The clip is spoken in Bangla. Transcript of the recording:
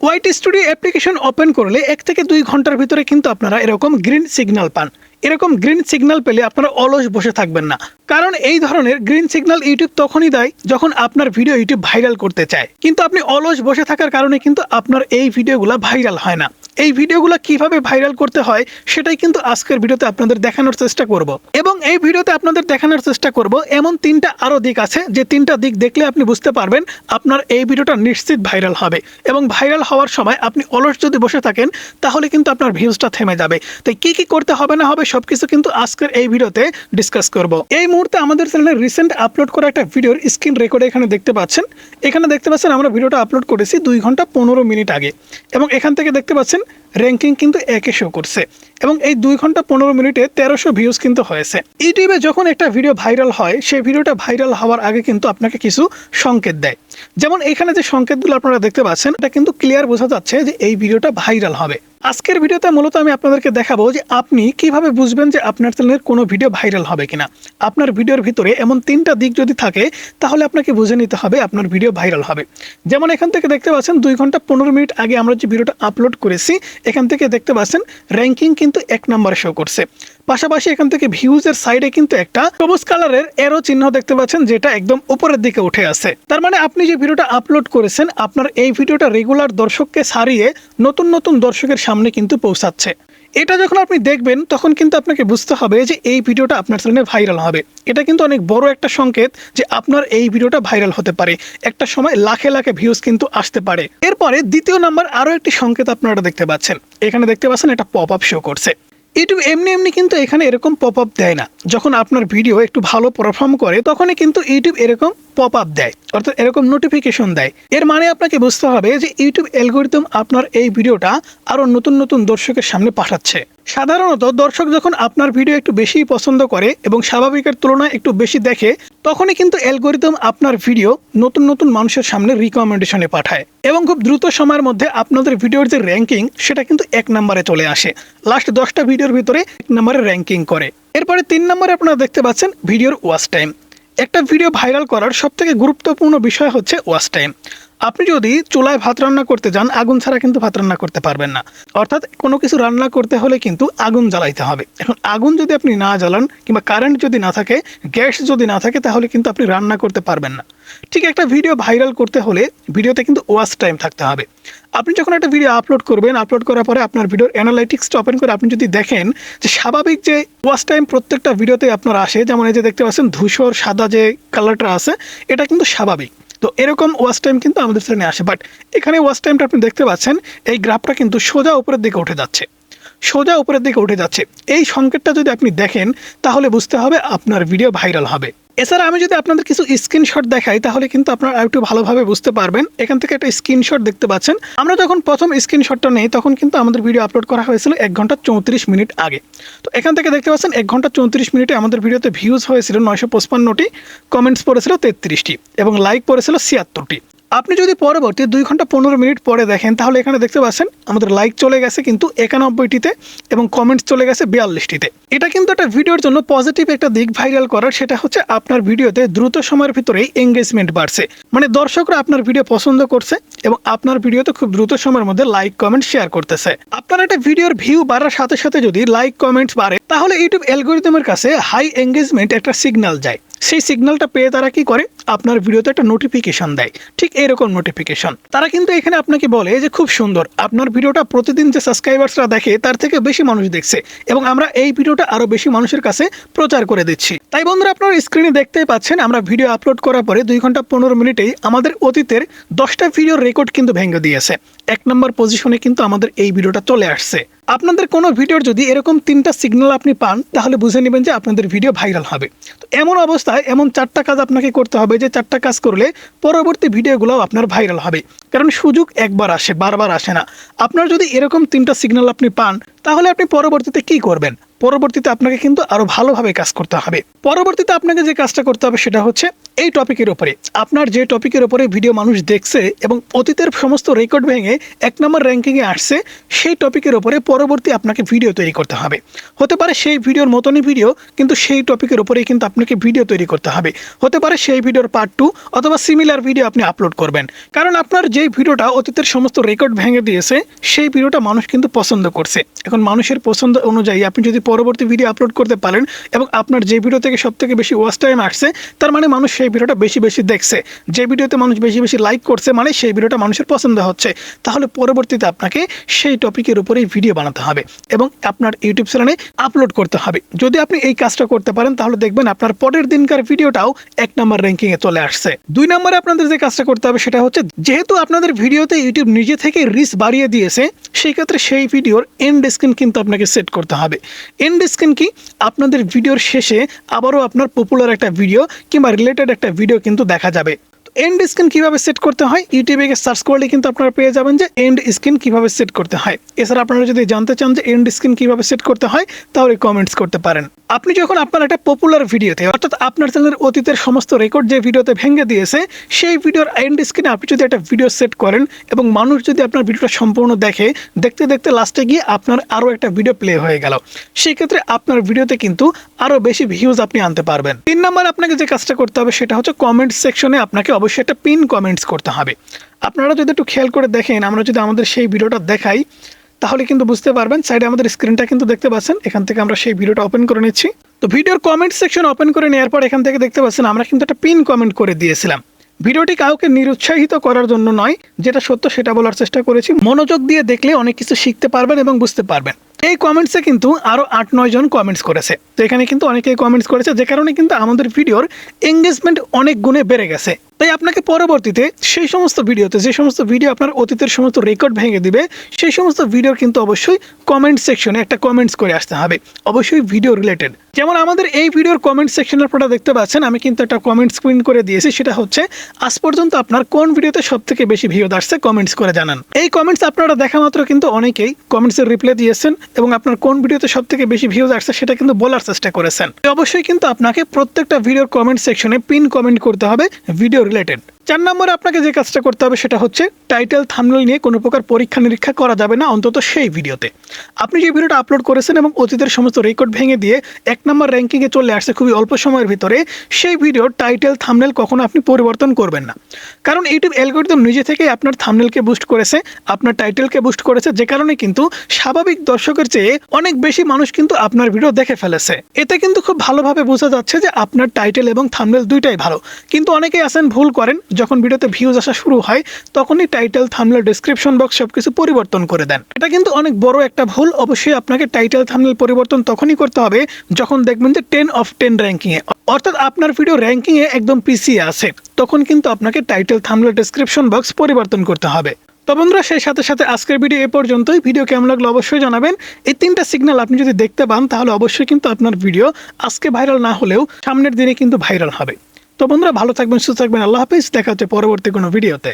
ওয়াইটি স্টুডিও অ্যাপ্লিকেশন ওপেন করলে 1 থেকে 2 ঘন্টার ভিতরে কিন্তু আপনারা এরকম গ্রিন সিগন্যাল পান। এরকম গ্রিন সিগন্যাল পেলে আপনারা অলস বসে থাকবেন না, কারণ এই ধরনের গ্রিন সিগন্যাল ইউটিউব তখনই দেয় যখন আপনার ভিডিও ইউটিউব ভাইরাল করতে চায়। কিন্তু আপনি অলস বসে থাকার কারণে কিন্তু আপনার এই ভিডিওগুলো ভাইরাল হয় না। এই ভিডিওগুলো কিভাবে ভাইরাল করতে হয় সেটাই কিন্তু আজকের ভিডিওতে আপনাদের দেখানোর চেষ্টা করব। এবং এই ভিডিওতে আপনাদের দেখানোর চেষ্টা করব এমন 3টা আরও দিক আছে, যে 3টা দিক দেখলে আপনি বুঝতে পারবেন আপনার এই ভিডিওটা নিশ্চিত ভাইরাল হবে। এবং ভাইরাল হওয়ার সময় আপনি অলস যদি বসে থাকেন তাহলে কিন্তু আপনার ভিউজটা থেমে যাবে। তাই কি কি করতে হবে না হবে সবকিছু কিন্তু আজকের এই ভিডিওতে ডিসকাস করব। এই মুহূর্তে আমাদের চ্যানেলে রিসেন্ট আপলোড করা একটা ভিডিওর স্ক্রিন রেকর্ড এখানে দেখতে পাচ্ছেন। আমরা ভিডিওটা আপলোড করেছি 2 ঘন্টা 15 মিনিট আগে, এবং এখান থেকে দেখতে পাচ্ছেন র্যাঙ্কিং কিন্তু 1-এ শো করছে, এবং এই 2 ঘন্টা 15 মিনিটে 1300 ভিউজ কিন্তু হয়েছে। ইউটিউবে যখন একটা ভিডিও ভাইরাল হয়, সেই ভিডিওটা ভাইরাল হওয়ার আগে কিন্তু আপনাকে কিছু সংকেত দেয়। যেমন এখানে যে সংকেতগুলো আপনারা দেখতে পাচ্ছেন, এটা কিন্তু ক্লিয়ার বোঝা যাচ্ছে যে এই ভিডিওটা ভাইরাল হবে। আজকের ভিডিওতে মূলত আমি আপনাদেরকে দেখাবো যে আপনি কিভাবে বুঝবেন যে আপনার চ্যানেলের কোনো ভিডিও ভাইরাল হবে কিনা। আপনার ভিডিওর ভিতরে এমন 3টা দিক যদি থাকে তাহলে আপনাকে বুঝে নিতে হবে আপনার ভিডিও ভাইরাল হবে। যেমন এখান থেকে দেখতে পাচ্ছেন 2 ঘন্টা 15 মিনিট আগে আমরা যে ভিডিওটা আপলোড করেছি, এখান থেকে দেখতে পাচ্ছেন র্যাঙ্কিং কিন্তু 1 নম্বরে শো করছে। পাশাপাশি এখান থেকে ভিউজের সাইডে কিন্তু একটা সবুজ কালারের এরো চিহ্ন দেখতে পাচ্ছেন, যেটা একদম উপরের দিকে উঠে আছে। তার মানে আপনি যে ভিডিওটা আপলোড করেছেন, আপনার এই ভিডিওটা রেগুলার দর্শককে ছাড়িয়ে নতুন নতুন দর্শকের সামনে কিন্তু পৌঁছাচ্ছে। এটা যখন আপনি দেখবেন তখন কিন্তু আপনাকে বুঝতে হবে যে এই ভিডিওটা আপনার চ্যানেলে ভাইরাল হবে। এটা কিন্তু অনেক বড় একটা সংকেত যে আপনার এই ভিডিওটা ভাইরাল হতে পারে। একটা সময় লাখে লাখে ভিউজ কিন্তু আসতে পারে। এরপরে দ্বিতীয় নাম্বার আরও একটি সংকেত আপনারা দেখতে পাচ্ছেন। এখানে দেখতে পাচ্ছেন একটা পপ আপ শো করছে। ইউটিউব এমনি কিন্তু এখানে এরকম পপ আপ দেয় না। যখন আপনার ভিডিও একটু ভালো পারফর্ম করে তখনই কিন্তু ইউটিউব এরকম পপ আপ দেয়, অর্থাৎ এরকম নোটিফিকেশন দেয়। এর মানে আপনাকে বুঝতে হবে যে ইউটিউব অ্যালগরিদম আপনার এই ভিডিওটা আরও নতুন নতুন দর্শকের সামনে পাঠাচ্ছে। সাধারণত দর্শক যখন আপনার ভিডিও একটু বেশি পছন্দ করে এবং স্বাভাবিকের তুলনায় একটু বেশি দেখে, তখনই কিন্তু অ্যালগরিদম আপনার ভিডিও নতুন নতুন মানুষের সামনে রিকমেন্ডেশনে পাঠায়, এবং খুব দ্রুত সময়ের মধ্যে আপনাদের ভিডিওর যে র্যাঙ্কিং সেটা কিন্তু 1 নম্বরে চলে আসে। লাস্ট 10টা ভিডিওর ভিতরে 1 নম্বরে র্যাঙ্কিং করে। এরপরে 3 নম্বরে আপনারা দেখতে পাচ্ছেন ভিডিওর ওয়াচ টাইম। একটা ভিডিও ভাইরাল করার সবথেকে গুরুত্বপূর্ণ বিষয় হচ্ছে ওয়াচ টাইম। আপনি যদি চুলায় ভাত রান্না করতে যান, আগুন ছাড়া কিন্তু ভাত রান্না করতে পারবেন না। অর্থাৎ কোনো কিছু রান্না করতে হলে কিন্তু আগুন জ্বালাইতে হবে। এখন আগুন যদি আপনি না জ্বালান, কিংবা কারেন্ট যদি না থাকে, গ্যাস যদি না থাকে, তাহলে কিন্তু আপনি রান্না করতে পারবেন না। ঠিক একটা ভিডিও ভাইরাল করতে হলে ভিডিওতে কিন্তু ওয়াচ টাইম থাকতে হবে। আপনি যখন একটা ভিডিও আপলোড করবেন, আপলোড করার পরে আপনার ভিডিওর অ্যানালাইটিক্সটা ওপেন করে আপনি যদি দেখেন যে স্বাভাবিক যে ওয়াচ টাইম প্রত্যেকটা ভিডিওতে আপনার আসে, যেমন এই যে দেখতে পাচ্ছেন ধূসর সাদা যে কালারটা আছে, এটা কিন্তু স্বাভাবিক। তো এরকম ওয়াচ টাইম কিন্তু আমাদের চ্যানেলে আসে, বাট এখানে ওয়াচ টাইমটা আপনি দেখতে পাচ্ছেন এই গ্রাফটা কিন্তু সোজা উপরের দিকে উঠে যাচ্ছে। এই সংকেতটা যদি আপনি দেখেন তাহলে বুঝতে হবে আপনার ভিডিও ভাইরাল হবে। এছাড়া আমি যদি আপনাদের কিছু স্ক্রিনশট দেখাই তাহলে কিন্তু আপনারা একটু ভালোভাবে বুঝতে পারবেন। এখান থেকে একটা স্ক্রিনশট দেখতে পাচ্ছেন। আমরা যখন প্রথম স্ক্রিনশটটা নেই তখন কিন্তু আমাদের ভিডিও আপলোড করা হয়েছিল 1 ঘন্টা 34 মিনিট আগে। তো এখান থেকে দেখতে পাচ্ছেন 1 ঘন্টা 34 মিনিটে আমাদের ভিডিওতে ভিউজ হয়েছিল 955টি, কমেন্টস পড়েছিল 33টি, এবং লাইক পড়েছিল 76টি। আপনি যদি পরবর্তী 2 ঘন্টা 15 মিনিট পরে দেখেন তাহলে এখানে দেখতে পাচ্ছেন আমাদের লাইক চলে গেছে কিন্তু 91টিতে, এবং কমেন্টস চলে গেছে 42টিতে। এটা কিন্তু একটা ভিডিওর জন্য পজিটিভ একটা দিক ভাইরাল করার, সেটা হচ্ছে আপনার ভিডিওতে দ্রুত সময়ের ভিতরেই এঙ্গেজমেন্ট বাড়ছে। মানে দর্শকরা আপনার ভিডিও পছন্দ করছে এবং আপনার ভিডিওতে খুব দ্রুত সময়ের মধ্যে লাইক কমেন্ট শেয়ার করতেছে। আপনার একটা ভিডিওর ভিউ বাড়ার সাথে সাথে যদি লাইক কমেন্টস বাড়ে তাহলে ইউটিউব অ্যালগরিদমের কাছে হাই এঙ্গেজমেন্ট একটা সিগন্যাল যায়। সেই সিগন্যালটা পেয়ে তারা কি করে, আপনার ভিডিওতে একটা নোটিফিকেশন দেয়। ঠিক এরকম নোটিফিকেশন তারা কিন্তু এখানে আপনাকে বলে যে খুব সুন্দর, আপনার ভিডিওটা প্রতিদিন যে সাবস্ক্রাইবার্সরা দেখে তার থেকে বেশি মানুষ দেখছে, এবং আমরা এই ভিডিওটা আরো বেশি মানুষের কাছে প্রচার করে দিচ্ছি। তাই বন্ধুরা, আপনারা স্ক্রিনে দেখতেই পাচ্ছেন আমরা ভিডিও আপলোড করার পরে 2 ঘন্টা 15 মিনিটেই আমাদের অতীতের 10টা ভিডিওর রেকর্ড কিন্তু ভেঙে দিয়েছে। 1 নম্বর পজিশনে কিন্তু আমাদের এই ভিডিওটা চলে আসছে। আপনাদের কোনো ভিডিওর যদি এরকম 3টা সিগন্যাল আপনি পান তাহলে বুঝে নেবেন যে আপনাদের ভিডিও ভাইরাল হবে। তো এমন অবস্থায় এমন 4টা কাজ আপনাকে করতে হবে, যে 4টা কাজ করলে পরবর্তী ভিডিওগুলো আপনার ভাইরাল হবে। কারণ সুযোগ একবার আসে, বারবার আসে না। আপনার যদি এরকম 3টা সিগন্যাল আপনি পান তাহলে আপনি পরবর্তীতে কি করবেন? পরবর্তীতে আপনাকে কিন্তু আরো ভালোভাবে কাজ করতে হবে। পরবর্তীতে আপনাকে যে কাজটা করতে হবে সেটা হচ্ছে এই টপিকের উপরে, আপনার যে টপিকের উপরে ভিডিও মানুষ দেখছে এবং অতীতের সমস্ত রেকর্ড ভেঙে 1 নম্বর র্যাঙ্কিংয়ে আসছে, সেই টপিকের উপরে পরবর্তী আপনাকে ভিডিও তৈরি করতে হবে। হতে পারে সেই ভিডিওর মতনই ভিডিও, কিন্তু সেই টপিকের উপরেই কিন্তু আপনাকে ভিডিও তৈরি করতে হবে। হতে পারে সেই ভিডিওর পার্ট 2 অথবা সিমিলার ভিডিও আপনি আপলোড করবেন, কারণ আপনার যে ভিডিওটা অতীতের সমস্ত রেকর্ড ভেঙে দিয়েছে সেই ভিডিওটা মানুষ কিন্তু পছন্দ করছে। এখন মানুষের পছন্দ অনুযায়ী আপনি যদি পরবর্তী ভিডিও আপলোড করতে পারেন এবং আপনার যে ভিডিও থেকে সবথেকে বেশি ওয়াচ টাইম আসছে, তার মানে মানুষ সেই ভিডিওটা বেশি বেশি দেখছে, যে ভিডিওতে মানুষ বেশি বেশি লাইক করছে, মানে সেই ভিডিওটা মানুষের পছন্দ হচ্ছে। তাহলে পরবর্তীতে আপনাকে সেই টপিকের উপরেই ভিডিও বানাতে হবে এবং আপনার ইউটিউব চ্যানেলে আপলোড করতে হবে। যদি আপনি এই কাজটা করতে পারেন তাহলে দেখবেন আপনার পরের দিনকার ভিডিওটাও 1 নম্বর র্যাঙ্কিংয়ে চলে আসছে। 2 নম্বরে আপনাদের যে কাজটা করতে হবে সেটা হচ্ছে, যেহেতু আপনাদের ভিডিওতে ইউটিউব নিজে থেকে রিচ বাড়িয়ে দিয়েছে, সেই ক্ষেত্রে সেই ভিডিওর এন্ড স্ক্রিন কিন্তু আপনাকে সেট করতে হবে। এন্ড স্ক্রিন কি? আপনাদের ভিডিওর শেষে আবারও আপনার পপুলার একটা ভিডিও কিংবা রিলেটেড একটা ভিডিও কিন্তু দেখা যাবে। এন্ড স্ক্রিন কিভাবে সেট করতে হয়, ইউটিউবে সার্চ করলে কিন্তু আপনারা পেয়ে যাবেন যে এন্ড স্ক্রিন কিভাবে সেট করতে হয়। এছাড়া আপনারা যদি জানতে চান যে এন্ড স্ক্রিন কিভাবে সেট করতে হয়, তাহলে কমেন্টস করতে পারেন। আপনি যখন আপনার একটা পপুলার ভিডিওতে, অর্থাৎ আপনার চ্যানেলের অতীতের সমস্ত রেকর্ড যে ভিডিওতে ভেঙে দিয়েছে, সেই ভিডিওর এন্ড স্ক্রিনে আপনি যদি একটা ভিডিও সেট করেন এবং মানুষ যদি আপনার ভিডিওটা সম্পূর্ণ দেখে, দেখতে দেখতে লাস্টে গিয়ে আপনার আরও একটা ভিডিও প্লে হয়ে গেল, সেই ক্ষেত্রে আপনার ভিডিওতে কিন্তু আরও বেশি ভিউজ আপনি আনতে পারবেন। 3 নম্বর আপনাকে যে কাজটা করতে হবে সেটা হচ্ছে, কমেন্ট সেকশনে আপনাকে অবশ্যই একটা পিন কমেন্টস করতে হবে। আপনারা যদি একটু খেয়াল করে দেখেন, আমরা যদি আমাদের সেই ভিডিওটা দেখাই তাহলে কিন্তু বুঝতে পারবেন। সাইডে আমাদের স্ক্রিনটা কিন্তু দেখতে পাচ্ছেন, এখান থেকে আমরা সেই ভিডিওটা ওপেন করে নিচ্ছি। তো ভিডিওর কমেন্ট সেকশন ওপেন করে নেওয়ার পর এখান থেকে দেখতে পাচ্ছেন আমরা কিন্তু একটা পিন কমেন্ট করে দিয়েছিলাম। ভিডিওটি কাউকে নিরুৎসাহিত করার জন্য নয়, যেটা সত্য সেটা বলার চেষ্টা করেছি। মনোযোগ দিয়ে দেখলে অনেক কিছু শিখতে পারবেন এবং বুঝতে পারবেন। এই কমেন্টসে কিন্তু আরও 8-9 জন কমেন্টস করেছে। তো এখানে কিন্তু অনেকেই কমেন্টস করেছে, যে কারণে কিন্তু আমাদের ভিডিওর এঙ্গেজমেন্ট অনেক গুণে বেড়ে গেছে। তাই আপনাকে পরবর্তীতে সেই সমস্ত ভিডিওতে, যে সমস্ত ভিডিও আপনার অতীতের সমস্ত রেকর্ড ভেঙে দিবে, সেই সমস্ত ভিডিওর কিন্তু অবশ্যই কমেন্ট সেকশনে একটা কমেন্টস করে আসতে হবে, অবশ্যই ভিডিও রিলেটেড। যেমন আমাদের এই ভিডিওর কমেন্ট সেকশনে আপনারা দেখতে পাচ্ছেন, আমি কিন্তু একটা কমেন্ট স্ক্রিন করে দিয়েছি। সেটা হচ্ছে, আজ পর্যন্ত আপনার কোন ভিডিওতে সবথেকে বেশি ভিউ আসছে, কমেন্টস করে জানান। এই কমেন্টস আপনারা দেখা মাত্র কিন্তু অনেকেই কমেন্টসের রিপ্লাই দিয়েছেন এবং আপনার কোন ভিডিওতে সবথেকে বেশি ভিউজ আসছে সেটা কিন্তু বলার চেষ্টা করেছেন। অবশ্যই কিন্তু আপনাকে প্রত্যেকটা ভিডিওর কমেন্ট সেকশনে পিন কমেন্ট করতে হবে ভিডিও রিলেটেড। 4 নম্বরে আপনাকে যে কাজটা করতে হবে সেটা হচ্ছে, টাইটেল থাম্বনেল নিয়ে কোনো প্রকার পরীক্ষা নিরীক্ষা করা যাবে না, অন্তত সেই ভিডিওতে। আপনি যে ভিডিওটা আপলোড করেছেন এবং অতীতের সমস্ত রেকর্ড ভেঙে দিয়ে 1 নম্বর র্যাঙ্কিংয়ে চলে আসছে খুবই অল্প সময়ের ভিতরে, সেই ভিডিওর টাইটেল থাম্বনেল কখনো আপনি পরিবর্তন করবেন না। কারণ ইউটিউব অ্যালগরিদম নিজে থেকেই আপনার থাম্বনেলকে বুস্ট করেছে, আপনার টাইটেলকে বুস্ট করেছে, যে কারণে কিন্তু স্বাভাবিক দর্শকের চেয়ে অনেক বেশি মানুষ কিন্তু আপনার ভিডিও দেখে ফেলেছে। এতে কিন্তু খুব ভালোভাবে বোঝা যাচ্ছে যে আপনার টাইটেল এবং থাম্বনেল দুইটাই ভালো। কিন্তু অনেকেই আছেন ভুল করেন, যখন ভিডিওতে ভিউজ আসা শুরু হয় তখনই টাইটেল, থাম্বনেল, ডেসক্রিপশন বক্স সবকিছু পরিবর্তন করে দেন। এটা কিন্তু অনেক বড় একটা ভুল। অবশ্যই আপনাকে টাইটেল, থাম্বনেল পরিবর্তন তখনই করতে হবে যখন দেখবেন যে 10 of 10 র্যাঙ্কিংয়ে, অর্থাৎ আপনার ভিডিও র্যাঙ্কিংয়ে একদম পিছিয়ে আছে, তখন কিন্তু আপনাকে টাইটেল, থাম্বনেল, ডেসক্রিপশন বক্স পরিবর্তন করতে হবে। তো বন্ধুরা, সেই সাথে সাথে আজকের ভিডিও এ পর্যন্তই। ভিডিও কেমন লাগলো অবশ্যই জানাবেন। এই 3টা সিগন্যাল আপনি যদি দেখতে পান তাহলে অবশ্যই কিন্তু আপনার ভিডিও আজকে ভাইরাল না হলেও সামনের দিনে কিন্তু ভাইরাল হবে। তো বন্ধুরা, ভালো থাকবেন, সুস্থ থাকবেন। আল্লাহ হাফেজ। দেখা হচ্ছে পরবর্তী কোনো ভিডিওতে।